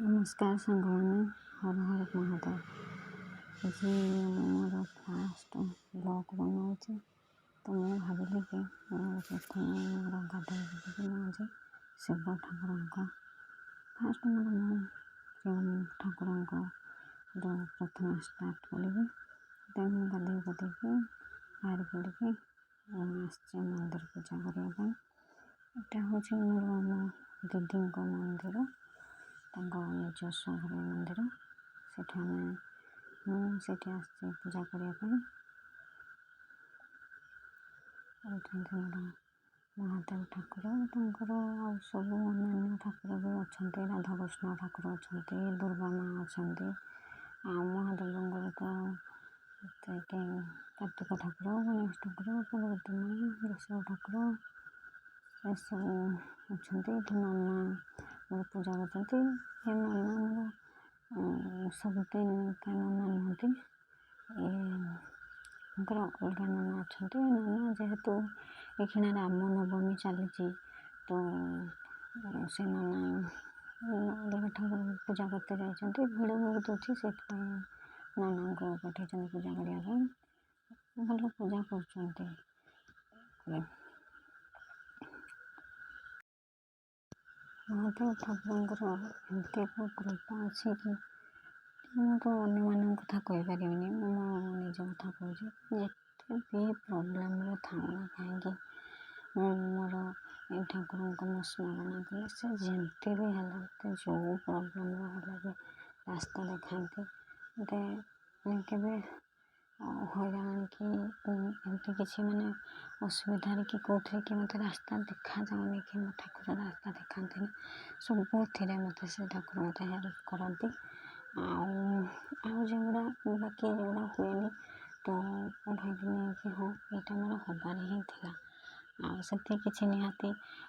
नमस्कार साଙ୍ଗମାନେ हर हर महादेव। जी मोर fast blog बनाऊँगी तो मैं भाविली कि मोर प्रथम मोर गाधोई आज शिव ठाकुर फास्ट मोर शिव ठाकुर प्रथम स्टार्ट करी देन गाधोई गाधोई बाहर पड़ी आसचे मंदिर पूजा करने। यहाँ हूँ मोर दीदी मंदिर ନିଜସ୍ୱ ଘର ମନ୍ଦିର। ସେଠି ମୁଁ ସେଠି ଆସିଛି ପୂଜା କରିବା ପାଇଁ। ହେଉଛନ୍ତି ମୋର ମହାଦେବ ଠାକୁର, ତାଙ୍କର ଆଉ ସବୁ ଅନ୍ୟାନ୍ୟ ଠାକୁର ବି ଅଛନ୍ତି। ରାଧାକୃଷ୍ଣ ଠାକୁର ଅଛନ୍ତି, ଦୁର୍ଗା ମା ଅଛନ୍ତି, ଆଉ ମହାଦେବଙ୍କର ତ କାର୍ତ୍ତିକ ଠାକୁର, ଗଣେଶ ଠାକୁର, ପାର୍ବତୀ ମା, ବୃଷଭ ଠାକୁର ଏସବୁ ଅଛନ୍ତି। ଏଠି ନନା ମୋର ପୂଜା କରୁଛନ୍ତି। ଏ ନନା ମୋର ସବୁଦିନ ନନା ନୁହନ୍ତି, ତାଙ୍କର ଅଲଗା ନନା ଅଛନ୍ତି। ନନା ଯେହେତୁ ଏଇଖିଣା ରାମ ନବମୀ ଚାଲିଛି ତ ସେ ନନା ଅଲଗା ଠାକୁର ପୂଜା କରତେ ଯାଇଛନ୍ତି। ଭିଡ଼ ବହୁତ ଅଛି, ସେଥିପାଇଁ ନନାଙ୍କୁ ପଠାଇଛନ୍ତି ପୂଜା କରିବା ପାଇଁ। ଭଲ ପୂଜା କରୁଛନ୍ତି। ମହାଦେବ ଠାକୁରଙ୍କର ଏମିତି ଏକ କୃପା ଅଛି କି ମୁଁ ତ ଅନ୍ୟମାନଙ୍କ କଥା କହିପାରିବିନି, ମୁଁ ମୋ ନିଜ କଥା କହୁଛି। ଯେତେ ବି ପ୍ରୋବ୍ଲେମ୍ରେ ଥାଉ ନା କାହିଁକି ମୁଁ ମୋର ଏଇ ଠାକୁରଙ୍କୁ ମୁଁ ସ୍ମରଣ କଲେ ସେ ଯେମିତି ବି ହେଲା ମୋତେ ଯେଉଁ ପ୍ରୋବ୍ଲେମ୍ର ହେଲେ ବି ରାସ୍ତା ଦେଖାନ୍ତି। ମୋତେ କେବେ ହଇରାଣ କି ଏମିତି କିଛି ମାନେ ଅସୁବିଧାରେ କି କେଉଁଥିରେ କି ମୋତେ ରାସ୍ତା ଦେଖାଯାଉନି କି ମୋ ଠାକୁର ରାସ୍ତା ଦେଖାନ୍ତିନି, ସବୁଥିରେ ମୋତେ ସେ ଠାକୁର ମୋତେ ହେଲ୍ପ କରନ୍ତି। ଆଉ ଯେଗୁଡ଼ା ବାକି ଯେଗୁଡ଼ା ହୁଏନି ତ ମୁଁ ଭାବିନି କି ହଁ ଏଇଟା ମୋର ହବାରେ ହିଁ ଥିଲା। ଆଉ ସେଥିରେ କିଛି ନିହାତି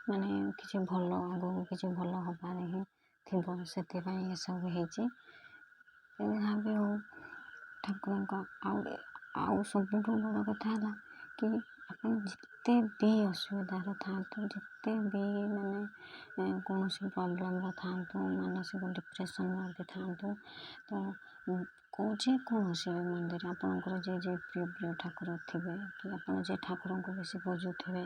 ମାନେ କିଛି ଭଲ ଆଗକୁ କିଛି ଭଲ ହବାରେ ହିଁ ଥିବ, ସେଥିପାଇଁ ଏସବୁ ହେଇଛି। ଯାହା ବି ହଉ ଠାକୁରଙ୍କ ଆଉ ସବୁଠୁ ବଡ଼ କଥା ହେଲା କି ଆପଣ ଯେତେ ବି ଅସୁବିଧାରେ ଥାଆନ୍ତୁ, ଯେତେ ବି ମାନେ କୌଣସି ପ୍ରୋବ୍ଲେମ୍ରେ ଥାଆନ୍ତୁ, ମାନସିକ ଡିପ୍ରେସନ୍ରେ ବି ଥାଆନ୍ତୁ, ତ ଯେକୌଣସି ବି ମନ୍ଦିର ଆପଣଙ୍କର ଯେ ପ୍ରିୟ ଠାକୁର ଥିବେ କି ଆପଣ ଯେ ଠାକୁରଙ୍କୁ ବେଶୀ ପୂଜୁଥିବେ,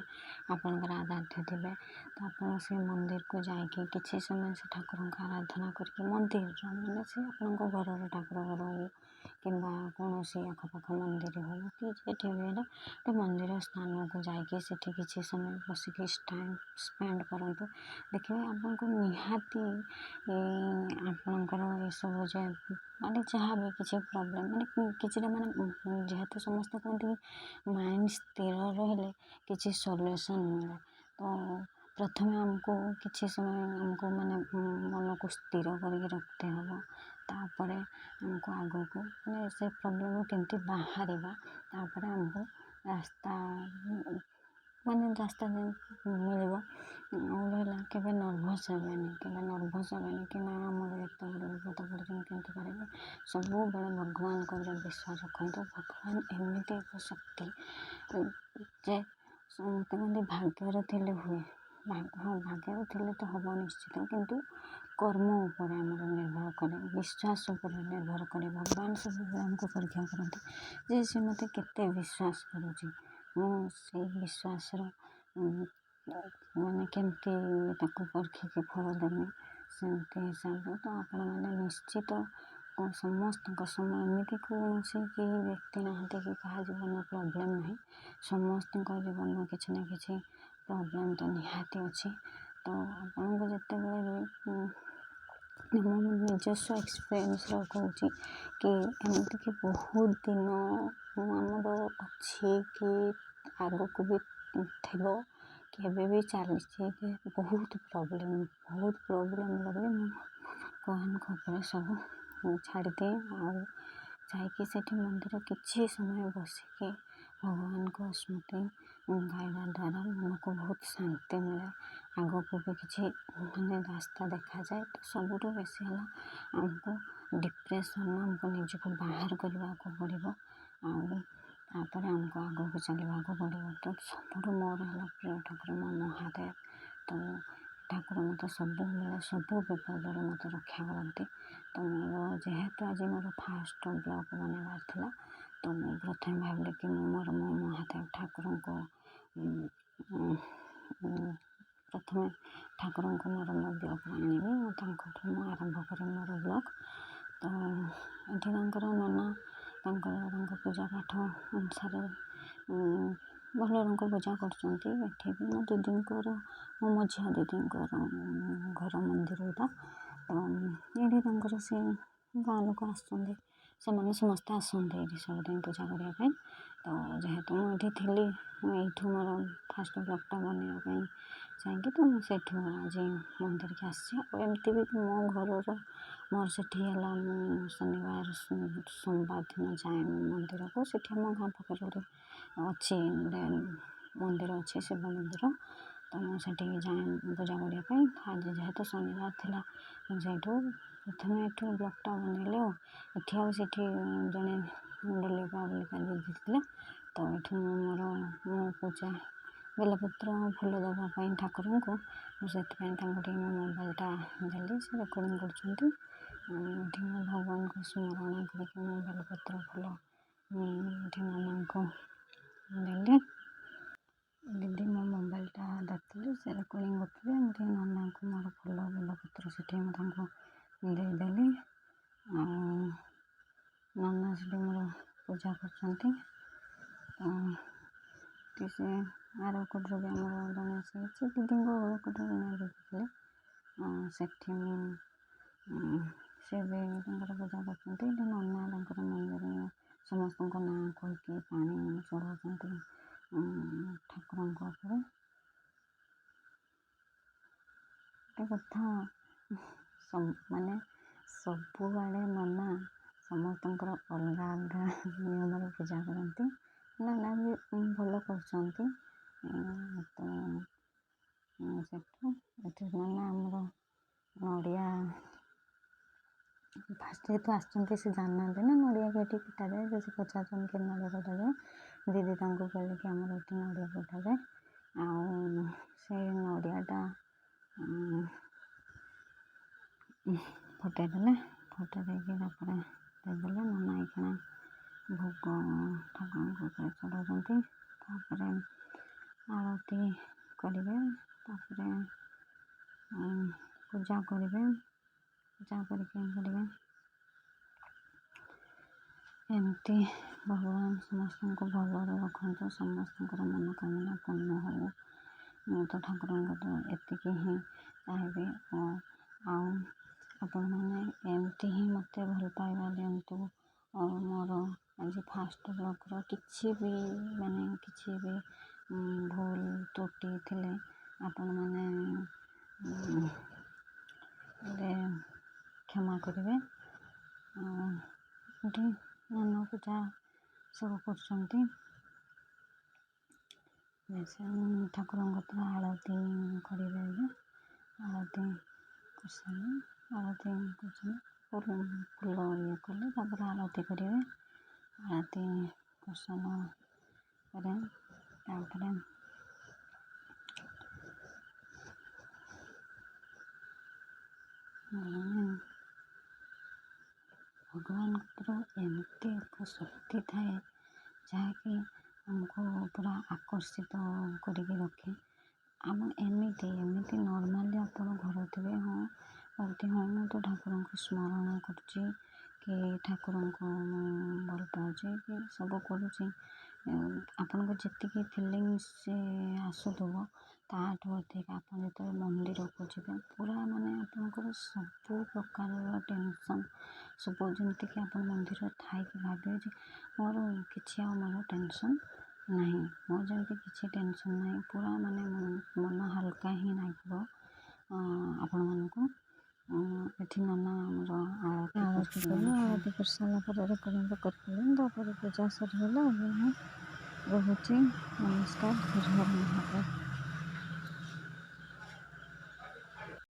ଆପଣଙ୍କର ଆରାଧ୍ୟ ଥିବେ, ତ ଆପଣ ସେ ମନ୍ଦିରକୁ ଯାଇକି କିଛି ସମୟ ସେ ଠାକୁରଙ୍କ ଆରାଧନା କରିକି ମନ୍ଦିରର ମାନେ ସେ ଆପଣଙ୍କ ଘରର ଠାକୁର ଘର ହଉ କିମ୍ବା କୌଣସି ଆଖପାଖ ମନ୍ଦିର ହଉ କି ଯେଠି ବି ହେଲେ ଗୋଟେ ମନ୍ଦିର ସ୍ଥାନକୁ ଯାଇକି ସେଠି କିଛି ସମୟ ବସିକି ଟାଇମ୍ ସ୍ପେଣ୍ଡ କରନ୍ତୁ। ଦେଖିବେ ଆପଣଙ୍କୁ ନିହାତି ଆପଣଙ୍କର ଏସବୁ ମାନେ ଯାହା ବି କିଛି ପ୍ରୋବ୍ଲେମ୍ ମାନେ କିଛିଟା ମାନେ ଯେହେତୁ ସମସ୍ତେ କୁହନ୍ତି କି ମାଇଣ୍ଡ ସ୍ଥିର ରହିଲେ କିଛି ସଲ୍ୟୁସନ୍ ମିଳେ, ତ ପ୍ରଥମେ ଆମକୁ କିଛି ସମୟ ଆମକୁ ମାନେ ମନକୁ ସ୍ଥିର କରିକି ରଖତେ ହେବ। ତାପରେ ଆମକୁ ଆଗକୁ ମାନେ ସେ ପ୍ରୋବ୍ଲେମ୍ରୁ କେମିତି ବାହାରିବା, ତାପରେ ଆମକୁ ରାସ୍ତା ମିଳିବ। ଆଉ ରହିଲା କେବେ ନର୍ଭସ୍ ହେବେନି କି ନା ଆମର ଏତେ ବଡ଼ ବିପଦ ପଡ଼ିଛି କେମିତି କରିବେ। ସବୁବେଳେ ଭଗବାନଙ୍କ ଉପରେ ବିଶ୍ୱାସ ରଖନ୍ତୁ। ଭଗବାନ ଏମିତି ଏକ ଶକ୍ତି ଯେ ସମସ୍ତେ କୁହନ୍ତି ଭାଗ୍ୟରେ ଥିଲେ ହୁଏ, ହଁ ଭାଗ୍ୟରେ ଥିଲେ ତ ହେବ ନିଶ୍ଚିତ, କିନ୍ତୁ କର୍ମ ଉପରେ ଆମର ନିର୍ଭର କରେ, ବିଶ୍ୱାସ ଉପରେ ନିର୍ଭର କରେ। ଭଗବାନ ସବୁବେଳେ ଆମକୁ ପରୀକ୍ଷା କରନ୍ତି ଯେ ସେ ମୋତେ କେତେ ବିଶ୍ୱାସ କରୁଛି, ମୁଁ ସେଇ ବିଶ୍ୱାସର ମାନେ କେମିତି ତାକୁ ପରୀକ୍ଷିକି ଫଳ ଦେମି, ସେମିତି ହିସାବରେ ତ ଆପଣମାନେ ନିଶ୍ଚିତ ସମସ୍ତଙ୍କ ସମୟ ଏମିତି କୌଣସି କେହି ବ୍ୟକ୍ତି ନାହାନ୍ତି କି କାହା ଜୀବନରେ ପ୍ରୋବ୍ଲେମ୍ ନାହିଁ। ସମସ୍ତଙ୍କ ଜୀବନରେ କିଛି ନା କିଛି ପ୍ରୋବ୍ଲେମ୍ ତ ନିହାତି ଅଛି। ତ ଆପଣଙ୍କୁ ଯେତେବେଳେ ବି ମୋ ନିଜସ୍ୱ ଏକ୍ସପିରିଏନ୍ସର କହୁଛି କି ଏମିତିକି ବହୁତ ଦିନ ଆମର ଅଛି କି ଆଗକୁ ବି ଥିବ କି ଏବେ ବି ଚାଲିଛି କି ବହୁତ ପ୍ରୋବ୍ଲେମ୍ରେ ବି ମୁଁ ଭଗବାନଙ୍କ ଉପରେ ସବୁ ଛାଡ଼ିଦିଏ। ଆଉ ଯାଇକି ସେଠି ମନ୍ଦିର କିଛି ସମୟ ବସିକି ଭଗବାନଙ୍କ ସ୍ମୃତି ଗାଇବା ଦ୍ୱାରା ମନକୁ ବହୁତ ଶାନ୍ତି ମିଳେ, ଆଗକୁ ବି କିଛି ମାନେ ରାସ୍ତା ଦେଖାଯାଏ। ତ ସବୁଠୁ ବେଶୀ ହେଲା ଆମକୁ ଡିପ୍ରେସନ୍ରୁ ଆମକୁ ନିଜକୁ ବାହାର କରିବାକୁ ପଡ଼ିବ, ଆଉ ତାପରେ ଆମକୁ ଆଗକୁ ଚାଲିବାକୁ ପଡ଼ିବ। ତ ସବୁଠୁ ମୋର ହେଲା ପ୍ରିୟ ଠାକୁର ମୋ ମହାଦେବ। ତ ଠାକୁର ମୋତେ ସବୁବେଳେ ସବୁ ବିପଦରୁ ମୋତେ ରକ୍ଷା କରନ୍ତି। ତ ମୋର ଯେହେତୁ ଆଜି ମୋର ଫାଷ୍ଟ ବ୍ଲଗ୍ ବନେଇବାର ଥିଲା, ତ ମୁଁ ପ୍ରଥମେ ଭାବିଲି କି ମୁଁ ମୋ ମହାଦେବ ଠାକୁରଙ୍କୁ ପ୍ରଥମେ ଠାକୁରଙ୍କୁ ମୋର ମୋ ବ୍ଲଗ୍ରେ ଆଣିବି। ମୁଁ ତାଙ୍କଠୁ ମୁଁ ଆରମ୍ଭ କରେ ମୋର ବ୍ଲଗ୍। ତ ଏଠି ତାଙ୍କର ନନା ତାଙ୍କ ପୂଜା ପାଠ ଅନୁସାରେ ଭଲ ରଙ୍ଗ ପୂଜା କରୁଛନ୍ତି। ଏଠି ବି ମୋ ଦିଦିଙ୍କର ମୋ ମଝିଆ ଦିଦିଙ୍କର ଘର ମନ୍ଦିର ଏଇଟା। ତ ଏଇଠି ତାଙ୍କର ସେ ଗାଁ ଲୋକ ଆସୁଛନ୍ତି, ସେମାନେ ସମସ୍ତେ ଆସନ୍ତି ଏଇଠି ସବୁଦିନ ପୂଜା କରିବା ପାଇଁ। ତ ଯେହେତୁ ମୁଁ ଏଇଠି ଥିଲି, ମୁଁ ଏଇଠୁ ମୋର ଫାଷ୍ଟ ବ୍ଲଗ୍ଟା ବନେଇବା ପାଇଁ ଯାଇକି ତ ମୁଁ ସେଇଠୁ ଆଜି ମନ୍ଦିରକୁ ଆସିଛି। ଆଉ ଏମିତି ବି ମୋ ଘରର ମୋର ସେଠି ହେଲା ମୁଁ ଶନିବାର ସୋମବାର ଦିନ ଯାଏ ମନ୍ଦିରକୁ। ସେଠି ଆମ ଗାଁ ପାଖରେ ଗୋଟେ ଅଛି ଗୋଟେ ମନ୍ଦିର ଅଛି, ଶିବ ମନ୍ଦିର। ତ ମୁଁ ସେଠିକି ଯାଏ ପୂଜା କରିବା ପାଇଁ। ଆଜି ଯେହେତୁ ଶନିବାର ଥିଲା, ମୁଁ ସେଇଠୁ ପ୍ରଥମେ ଏଠୁ ବ୍ଲଗ୍ଟା ବନେଇଲି। ଆଉ ଏଠି ଆଉ ସେଠି ଜଣେ ବୁଲିବା ଦିଦି ଥିଲେ। ତ ଏଠୁ ମୋ ପୂଜା ବେଲପତ୍ର ଫୁଲ ଦେବା ପାଇଁ ଠାକୁରଙ୍କୁ, ମୁଁ ସେଥିପାଇଁ ତାଙ୍କୁ ଟିକେ ମୋ ମୋବାଇଲଟା ଦେଲି, ସେ ରେକର୍ଡ଼ିଂ କରୁଛନ୍ତି। ଏଠି ମୋ ଭଗବାନଙ୍କୁ ସ୍ମରଣ କରିକି ମୁଁ ବେଲପତ୍ର ଫୁଲ ଏଠି ନନାଙ୍କୁ ଦେଲି। ଦିଦି ମୋ ମୋବାଇଲଟା ଦେଖିଲି, ସେ ରେକର୍ଡ଼ିଂ କରୁଥିଲେ। ମୁଁ ଟିକେ ନନାଙ୍କୁ ମୋର ଫୁଲ ବେଲପତ୍ର ସେଠି ମୁଁ ତାଙ୍କୁ ଦେଇଦେଲି। ଆଉ ନନା ସେଠି ମୋର ପୂଜା କରୁଛନ୍ତି। ସେ ଆର କୋଠରୁ ବି ଆମର ଜଣେ ଆସିଛି, ଦିଦିଙ୍କ ଘର କୋଠରୁ ଜଣେ ଦେଖିଥିଲେ। ସେଠି ସେ ବି ତାଙ୍କର ପୂଜା କରୁଛନ୍ତି। ଏଠି ନନା ତାଙ୍କର ମନ୍ଦିର ସମସ୍ତଙ୍କ ନାଁ କହିକି ପାଣି ଚଢ଼ାଉଛନ୍ତି ଠାକୁରଙ୍କ ଉପରେ। ଗୋଟେ କଥା ମାନେ ସବୁଆଡ଼େ ନନା ସମସ୍ତଙ୍କର ଅଲଗା ଅଲଗା ନିୟମରେ ପୂଜା କରନ୍ତି। ନନା ବି ଭଲ କରୁଛନ୍ତି। ତ ସେଠୁ ଏଠି ନନା ଆମର ନଡ଼ିଆ ଫାଷ୍ଟ ଯେହେତୁ ଆସିଛନ୍ତି ସେ ଜାଣିନାହାନ୍ତି ନା ନଡ଼ିଆକୁ ଏଠି ପିଟାଯାଏ। ସେ ପଚାରୁଛନ୍ତି କି ନଡ଼ିଆ କଟାଯାଏ। ଦିଦି ତାଙ୍କୁ କହିଲେ କି ଆମର ଏଠି ନଡ଼ିଆ କଟାଯାଏ। ଆଉ ସେଇ ନଡ଼ିଆଟା ଫଟେଇ ଦେଲେ, ଫଟେଇ ଦେଇକି ତାପରେ ଦେଇଦେଲେ। ନନା ଏଇଖିଣା ଭୋଗ ଠାକୁରଙ୍କ ଉପରେ ଚଢ଼ାଉଛନ୍ତି। ତାପରେ ଆଳତି କରିବେ, ତାପରେ ପୂଜା କରିବେ। ପୂଜା କରିକି କରିବେ। ଏମିତି ଭଗବାନ ସମସ୍ତଙ୍କୁ ଭଲରେ ରଖନ୍ତୁ, ସମସ୍ତଙ୍କର ମନୋକାମନା ପୂର୍ଣ୍ଣ ହଉ। ମୁଁ ତ ଠାକୁରଙ୍କ ଏତିକି ହିଁ ଚାହିଁବି। ଆଉ ଆପଣମାନେ ଏମିତି ହିଁ ମୋତେ ଭଲ ପାଇବା ଦିଅନ୍ତୁ। ଆଉ ମୋର ଆଜି ଫାଷ୍ଟ ବ୍ଲଗ୍ର କିଛି ବି ଭୁଲ ତ୍ରୁଟି ଥିଲେ ଆପଣମାନେ କ୍ଷମା କରିବେ। ଏଠି ନନା ପୂଜା ସବୁ କରୁଛନ୍ତି। ଠାକୁରଙ୍କ ତ ଆଳତି କରିବେ। ଏବେ ଆଳତି କରିସାରିଲେ ଆଳତି କରୁଛନ୍ତି, ଫୁଲ ଇଏ କଲେ ତାପରେ ଆଳତି କରିବେ। ଆଳତି କରିସାରିଲା ପରେ ତାପରେ ଭଗବାନଙ୍କର ଏମିତି ଏକ ଶକ୍ତି ଥାଏ ଯାହାକି ଆମକୁ ପୁରା ଆକର୍ଷିତ କରିକି ରଖେ। ଆମ ଏମିତି ନର୍ମାଲି ଆପଣ ଘରେ ଥିବେ, ମୁଁ ତ ଠାକୁରଙ୍କୁ ସ୍ମରଣ କରୁଛି କି ଠାକୁରଙ୍କୁ ଭଲ ପାଉଛି କି ସବୁ କରୁଛି। ଆପଣଙ୍କୁ ଯେତିକି ଫିଲିଙ୍ଗସ୍ ଆସୁଥିବ ତାଠୁ ଅଧିକ ଆପଣ ଯେତେବେଳେ ମନ୍ଦିରକୁ ଯିବେ, ପୁରା ଆପଣଙ୍କର ସବୁ ପ୍ରକାରର ଟେନସନ୍ ସବୁ ଯେମିତିକି ଆପଣ ମନ୍ଦିରରେ ଥାଇକି ଭାବିବେ ଯେ ମୋର କିଛି ଆଉ ମୋର ଟେନସନ୍ ନାହିଁ, ମୋର ଯେମିତି କିଛି ଟେନସନ୍ ନାହିଁ। ପୁରା ମନ ହାଲକା ହିଁ ଲାଗିବ ଆପଣମାନଙ୍କୁ। ଏଠି ନନା ଆମର ଆଳତି କଲେ, ଆଳତି କରିସାରିଲା ପରେ ରେକର୍ଡ଼ିଂ କରିଥିଲେ। ତାପରେ ପୂଜା ସରିଗଲା। ଏବେ ମୁଁ ରହୁଛି। ନମସ୍କାର। ହର ହର ମହାଦେବ।